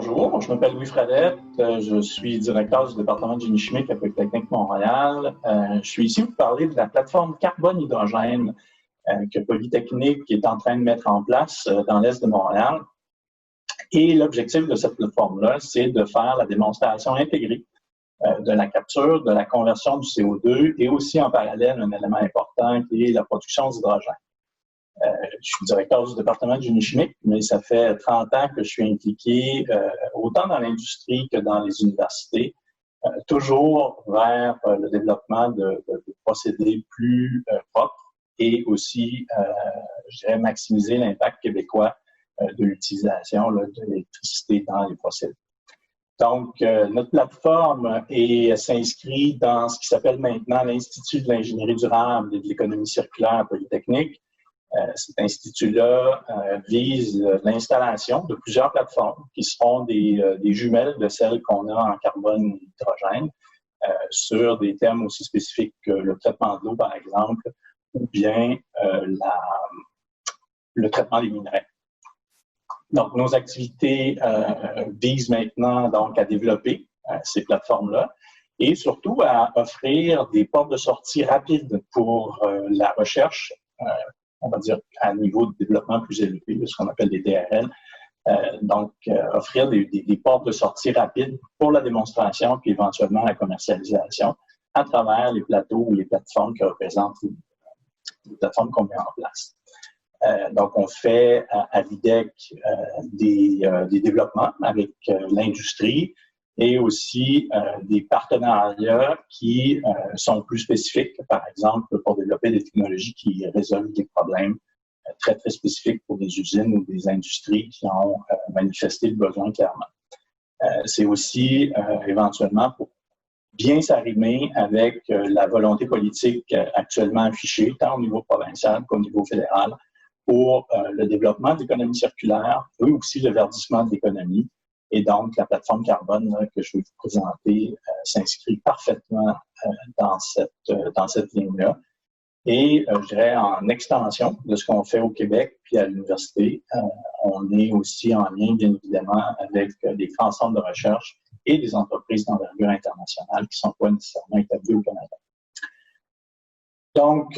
Bonjour, je m'appelle Louis Fradette, je suis directeur du département de génie chimique à Polytechnique Montréal. Je suis ici pour parler de la plateforme carbone-hydrogène que Polytechnique est en train de mettre en place dans l'Est de Montréal. Et l'objectif de cette plateforme-là, c'est de faire la démonstration intégrée de la capture, de la conversion du CO2 et aussi en parallèle un élément important qui est la production d'hydrogène. Je suis directeur du département de génie chimique, mais ça fait 30 ans que je suis impliqué autant dans l'industrie que dans les universités, toujours vers le développement de procédés plus propres et aussi, je dirais, maximiser l'impact québécois de l'utilisation de l'électricité dans les procédés. Donc, notre plateforme s'inscrit dans ce qui s'appelle maintenant l'Institut de l'ingénierie durable et de l'économie circulaire à Polytechnique. Cet institut-là vise l'installation de plusieurs plateformes qui seront des jumelles de celles qu'on a en carbone et hydrogène sur des thèmes aussi spécifiques que le traitement de l'eau, par exemple, ou bien le traitement des minerais. Donc, nos activités visent maintenant donc à développer ces plateformes-là et surtout à offrir des portes de sortie rapides pour la recherche, on va dire à un niveau de développement plus élevé, ce qu'on appelle des DRL. Donc, offrir des portes de sortie rapides pour la démonstration puis éventuellement la commercialisation à travers les plateaux ou les plateformes qui représentent les plateformes qu'on met en place. Donc, on fait à l'IDEC des développements avec l'industrie et aussi des partenariats qui sont plus spécifiques, par exemple, pour développer des technologies qui résolvent des problèmes très, très spécifiques pour des usines ou des industries qui ont manifesté le besoin clairement. C'est aussi éventuellement pour bien s'arrimer avec la volonté politique actuellement affichée, tant au niveau provincial qu'au niveau fédéral, pour le développement de l'économie circulaire, et aussi le verdissement de l'économie. Et donc, la plateforme carbone là, que je vais vous présenter s'inscrit parfaitement dans cette ligne-là. Et je dirais en extension de ce qu'on fait au Québec puis à l'université, on est aussi en lien, bien évidemment, avec des grands centres de recherche et des entreprises d'envergure internationale qui ne sont pas nécessairement établies au Canada. Donc,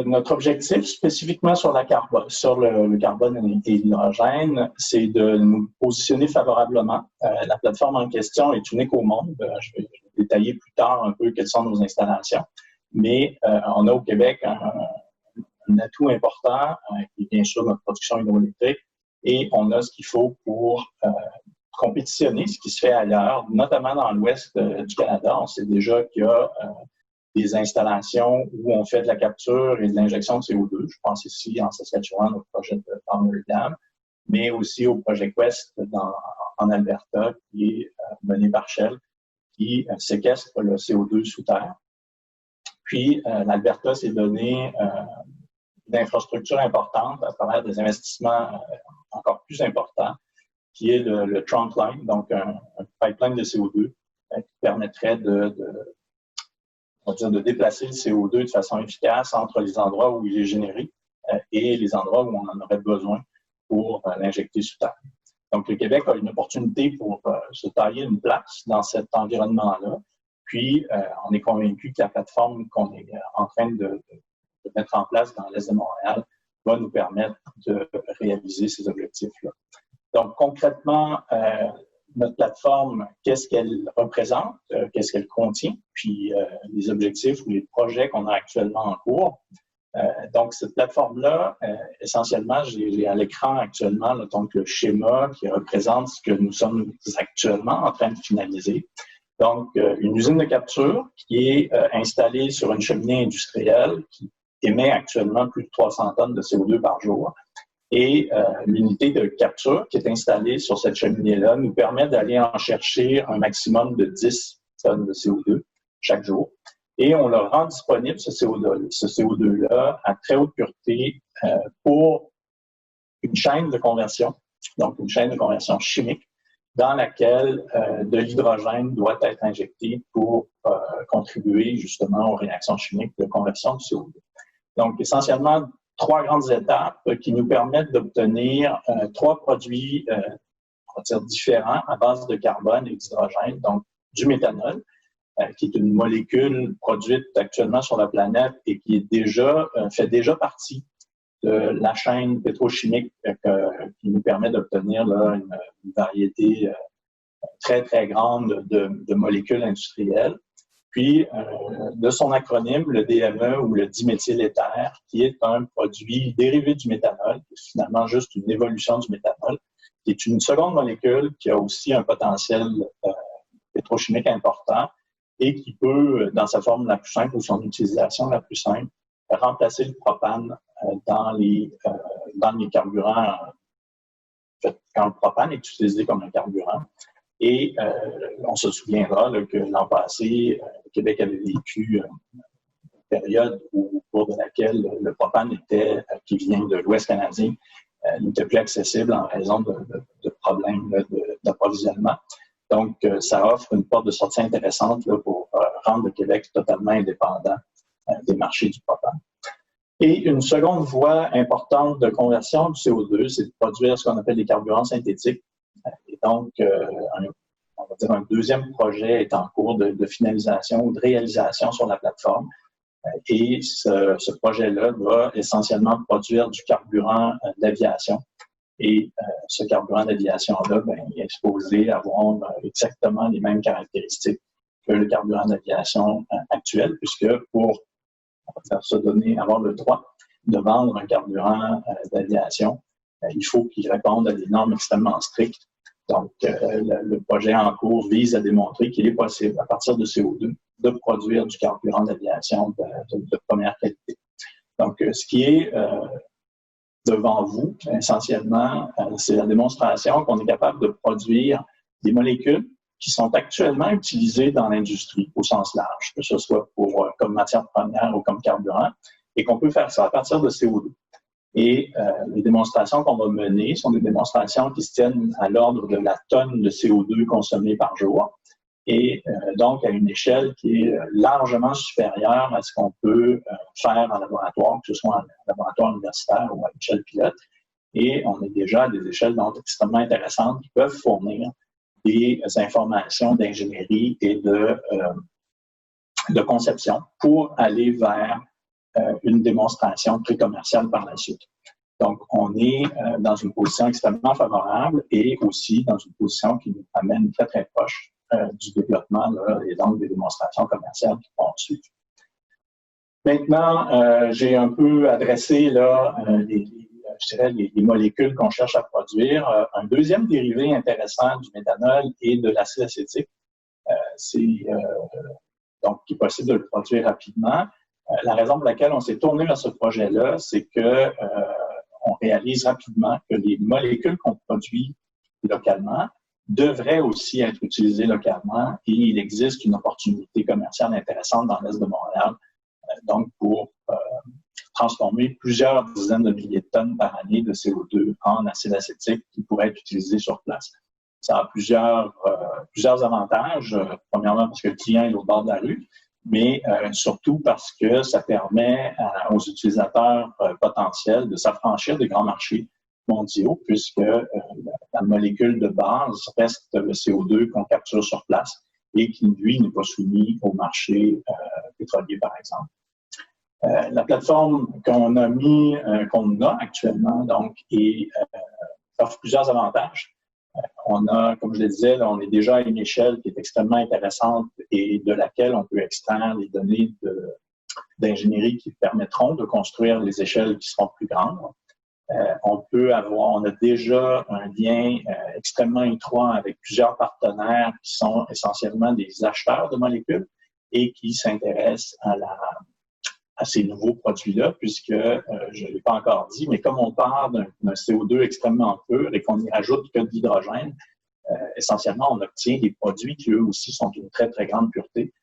notre objectif spécifiquement sur le carbone et l'hydrogène, c'est de nous positionner favorablement. La plateforme en question est unique au monde. Je vais détailler plus tard un peu quelles sont nos installations. Mais on a au Québec un atout important, qui est bien sûr notre production hydroélectrique, et on a ce qu'il faut pour compétitionner ce qui se fait ailleurs, notamment dans l'ouest du Canada. On sait déjà qu'il y a des installations où on fait de la capture et de l'injection de CO2. Je pense ici en Saskatchewan au projet de Palmer Dam, mais aussi au projet Quest en Alberta qui est mené par Shell, qui séquestre le CO2 sous terre. Puis l'Alberta s'est donné d'infrastructures importantes à travers des investissements encore plus importants, qui est le trunk line, donc un pipeline de CO2 qui permettrait de déplacer le CO2 de façon efficace entre les endroits où il est généré et les endroits où on en aurait besoin pour l'injecter sous terre. Donc, le Québec a une opportunité pour se tailler une place dans cet environnement-là. Puis, on est convaincu que la plateforme qu'on est en train de mettre en place dans l'Est de Montréal va nous permettre de réaliser ces objectifs-là. Donc, concrètement, notre plateforme, qu'est-ce qu'elle représente, qu'est-ce qu'elle contient, puis les objectifs ou les projets qu'on a actuellement en cours. Donc, cette plateforme-là, essentiellement, j'ai à l'écran actuellement là, donc le schéma qui représente ce que nous sommes actuellement en train de finaliser. Donc, une usine de capture qui est installée sur une cheminée industrielle qui émet actuellement plus de 300 tonnes de CO2 par jour. Et l'unité de capture qui est installée sur cette cheminée-là nous permet d'aller en chercher un maximum de 10 tonnes de CO2 chaque jour. Et on le rend disponible, ce CO2-là, à très haute pureté pour une chaîne de conversion, donc une chaîne de conversion chimique, dans laquelle de l'hydrogène doit être injecté pour contribuer justement aux réactions chimiques de conversion du CO2. Donc, essentiellement, 3 grandes étapes qui nous permettent d'obtenir 3 produits, on produire différent à base de carbone et d'hydrogène, donc du méthanol, qui est une molécule produite actuellement sur la planète et qui est fait déjà partie de la chaîne pétrochimique qui nous permet d'obtenir une variété très, très grande de molécules industrielles. Puis, de son acronyme, le DME ou le diméthyléther, qui est un produit dérivé du méthanol, qui est finalement juste une évolution du méthanol, qui est une seconde molécule qui a aussi un potentiel pétrochimique important et qui peut, dans sa forme la plus simple ou son utilisation la plus simple, remplacer le propane dans les carburants. En fait, quand le propane est utilisé comme un carburant. Et on se souviendra là, que l'an passé, le Québec avait vécu une période au cours de laquelle le propane qui vient de l'Ouest canadien n'était plus accessible en raison de problèmes d'approvisionnement. Donc, ça offre une porte de sortie intéressante là, pour rendre le Québec totalement indépendant des marchés du propane. Et une seconde voie importante de conversion du CO2, c'est de produire ce qu'on appelle des carburants synthétiques. Et donc, on va dire un deuxième projet est en cours de finalisation ou de réalisation sur la plateforme. Et ce projet-là va essentiellement produire du carburant d'aviation. Et ce carburant d'aviation-là est exposé à avoir exactement les mêmes caractéristiques que le carburant d'aviation actuel, puisque pour avoir le droit de vendre un carburant d'aviation, il faut qu'il réponde à des normes extrêmement strictes. Donc, le projet en cours vise à démontrer qu'il est possible, à partir de CO2, de produire du carburant d'aviation de première qualité. Donc, ce qui est devant vous, essentiellement, c'est la démonstration qu'on est capable de produire des molécules qui sont actuellement utilisées dans l'industrie au sens large, que ce soit comme matière première ou comme carburant, et qu'on peut faire ça à partir de CO2. Et les démonstrations qu'on va mener sont des démonstrations qui se tiennent à l'ordre de la tonne de CO2 consommée par jour, et donc à une échelle qui est largement supérieure à ce qu'on peut faire en laboratoire, que ce soit en laboratoire universitaire ou à l'échelle pilote. Et on est déjà à des échelles donc extrêmement intéressantes qui peuvent fournir des informations d'ingénierie et de conception pour aller vers une démonstration pré-commerciale par la suite. Donc, on est dans une position extrêmement favorable et aussi dans une position qui nous amène très, très proche du développement là, et donc des démonstrations commerciales qui vont suivre. Maintenant, j'ai un peu adressé là, les molécules qu'on cherche à produire. Un deuxième dérivé intéressant du méthanol et de l'acide acétique, donc qui est possible de le produire rapidement. La raison pour laquelle on s'est tourné vers ce projet-là, c'est que on réalise rapidement que les molécules qu'on produit localement devraient aussi être utilisées localement et il existe une opportunité commerciale intéressante dans l'Est de Montréal, donc pour transformer plusieurs dizaines de milliers de tonnes par année de CO2 en acide acétique qui pourrait être utilisé sur place. Ça a plusieurs avantages. Premièrement, parce que le client est au bord de la rue, mais surtout parce que ça permet aux utilisateurs potentiels de s'affranchir des grands marchés mondiaux, puisque la molécule de base reste le CO2 qu'on capture sur place et qui, lui, n'est pas soumis au marché pétrolier, par exemple. La plateforme qu'on a actuellement, donc, offre plusieurs avantages. On a, comme je le disais, là, on est déjà à une échelle qui est extrêmement intéressante et de laquelle on peut extraire les données d'ingénierie qui permettront de construire les échelles qui seront plus grandes. On a déjà un lien extrêmement étroit avec plusieurs partenaires qui sont essentiellement des acheteurs de molécules et qui s'intéressent à ces nouveaux produits-là, puisque, je ne l'ai pas encore dit, mais comme on part d'un CO2 extrêmement pur et qu'on n'y rajoute que de l'hydrogène, essentiellement, on obtient des produits qui, eux aussi, sont d'une très, très grande pureté,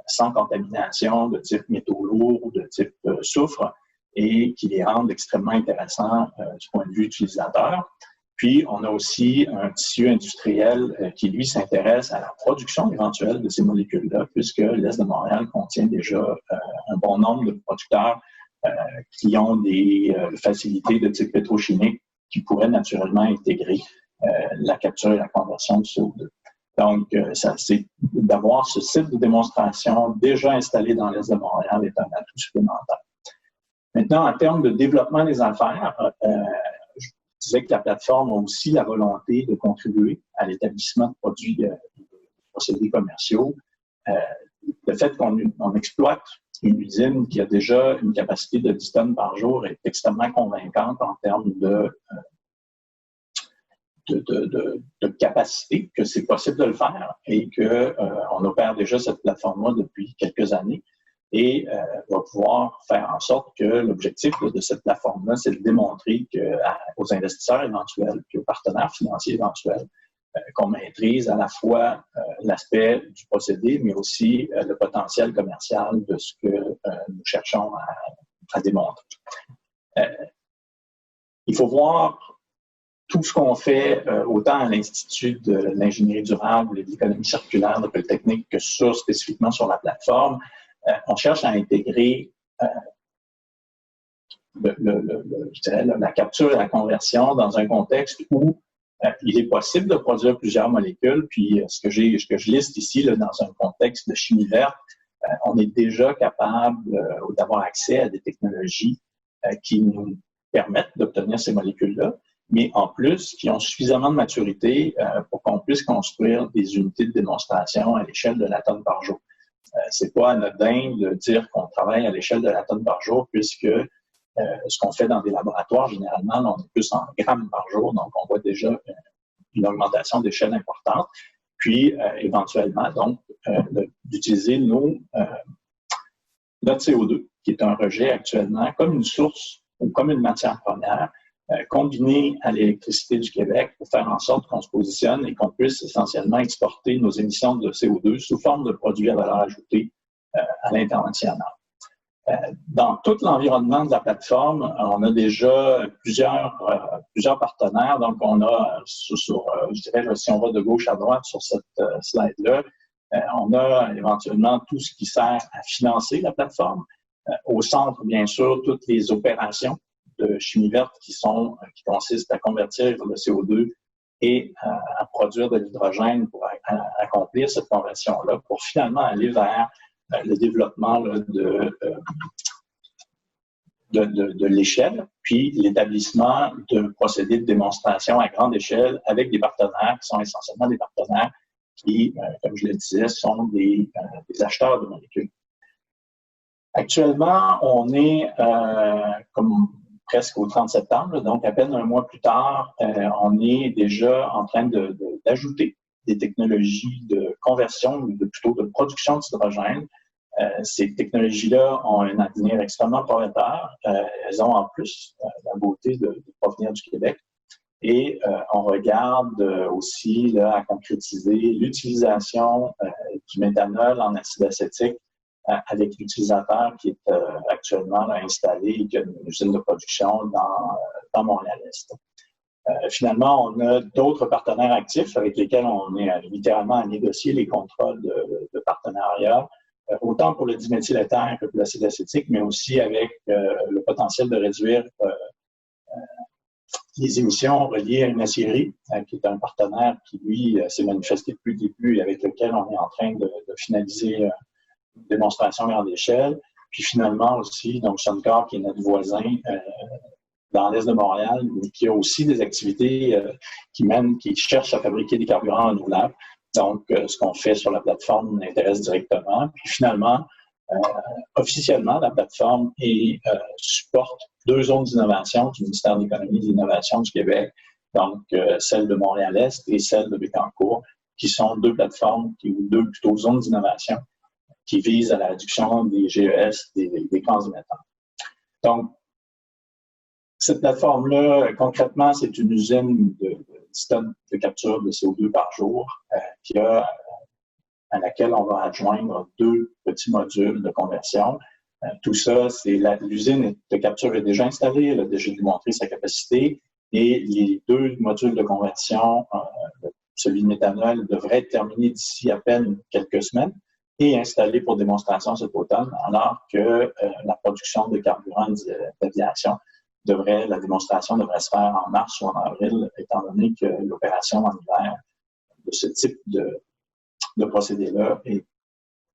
sans contamination de type métaux lourds ou de type soufre, et qui les rendent extrêmement intéressants du point de vue utilisateur. Puis, on a aussi un tissu industriel qui, lui, s'intéresse à la production éventuelle de ces molécules-là, puisque l'Est de Montréal contient déjà un bon nombre de producteurs qui ont des facilités de type pétrochimique qui pourraient naturellement intégrer la capture et la conversion du CO2. Donc, c'est d'avoir ce site de démonstration déjà installé dans l'Est de Montréal est un atout supplémentaire. Maintenant, en termes de développement des affaires, je disais que la plateforme a aussi la volonté de contribuer à l'établissement de produits, de procédés commerciaux. Le fait qu'on exploite une usine qui a déjà une capacité de 10 tonnes par jour est extrêmement convaincante en termes de capacité, que c'est possible de le faire et qu'on opère déjà cette plateforme-là depuis quelques années et va pouvoir faire en sorte que l'objectif de cette plateforme-là, c'est de démontrer aux investisseurs éventuels et aux partenaires financiers éventuels qu'on maîtrise à la fois l'aspect du procédé, mais aussi le potentiel commercial de ce que nous cherchons à démontrer. Il faut voir tout ce qu'on fait, autant à l'Institut de l'ingénierie durable et de l'économie circulaire de Polytechnique que spécifiquement sur la plateforme. On cherche à intégrer je dirais, la capture et la conversion dans un contexte où il est possible de produire plusieurs molécules, puis ce que je liste ici là, dans un contexte de chimie verte, on est déjà capable d'avoir accès à des technologies qui nous permettent d'obtenir ces molécules-là, mais en plus qui ont suffisamment de maturité pour qu'on puisse construire des unités de démonstration à l'échelle de la tonne par jour. C'est pas anodin de dire qu'on travaille à l'échelle de la tonne par jour, puisque ce qu'on fait dans des laboratoires, généralement, on est plus en grammes par jour, donc on voit déjà une augmentation d'échelle importante. Puis, éventuellement, donc, d'utiliser notre CO2, qui est un rejet actuellement, comme une source ou comme une matière première, combinée à l'électricité du Québec pour faire en sorte qu'on se positionne et qu'on puisse essentiellement exporter nos émissions de CO2 sous forme de produits à valeur ajoutée à l'international. Dans tout l'environnement de la plateforme, on a déjà plusieurs partenaires. Donc, on a, je dirais, si on va de gauche à droite sur cette slide-là, on a éventuellement tout ce qui sert à financer la plateforme. Au centre, bien sûr, toutes les opérations de chimie verte qui consistent à convertir le CO2 et à produire de l'hydrogène pour accomplir cette conversion-là, pour finalement aller vers le développement là, de l'échelle, puis l'établissement de procédés de démonstration à grande échelle avec des partenaires qui sont essentiellement des partenaires qui, comme je le disais, sont des acheteurs de molécules. Actuellement, on est comme presque au 30 septembre, donc à peine un mois plus tard, on est déjà en train d'ajouter des technologies de conversion, plutôt de production d'hydrogène. Ces technologies-là ont un avenir extrêmement prometteur. Elles ont en plus la beauté de provenir du Québec. Et on regarde aussi là, à concrétiser l'utilisation du méthanol en acide acétique avec l'utilisateur qui est actuellement là, installé et qui a une usine de production dans Montréal-Est. Finalement, on a d'autres partenaires actifs avec lesquels on est littéralement à négocier les contrats de partenariat, autant pour le diméthyléther que pour l'acide acétique, mais aussi avec le potentiel de réduire les émissions reliées à une aciérie, qui est un partenaire qui, lui, s'est manifesté depuis le début et avec lequel on est en train de finaliser une démonstration à grande échelle. Puis finalement aussi, donc Suncor, qui est notre voisin dans l'Est de Montréal, mais qui a aussi des activités qui cherchent à fabriquer des carburants renouvelables. Donc, ce qu'on fait sur la plateforme nous intéresse directement. Puis finalement, officiellement, la plateforme supporte 2 zones d'innovation du ministère de l'Économie et de l'Innovation du Québec, donc celle de Montréal-Est et celle de Bécancour, qui sont 2 plateformes, ou 2 plutôt zones d'innovation qui visent à la réduction des GES, des gaz émetteurs. Donc, cette plateforme-là, concrètement, c'est une usine de 10 tonnes de capture de CO2 par jour à laquelle on va adjoindre 2 petits modules de conversion. Tout ça, l'usine de capture est déjà installée, elle a déjà démontré sa capacité et les 2 modules de conversion, celui de méthanol, devrait être terminé d'ici à peine quelques semaines et installé pour démonstration cet automne, alors que la production de carburant d'aviation la démonstration devrait se faire en mars ou en avril, étant donné que l'opération en hiver de ce type de procédé-là est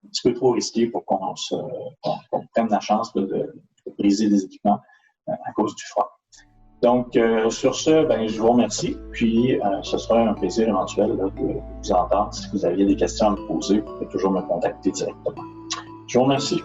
un petit peu trop risqué pour qu'on prenne la chance de briser des équipements à cause du froid. Donc, sur ce, je vous remercie. Puis, ce sera un plaisir éventuel de vous entendre. Si vous aviez des questions à me poser, vous pouvez toujours me contacter directement. Je vous remercie.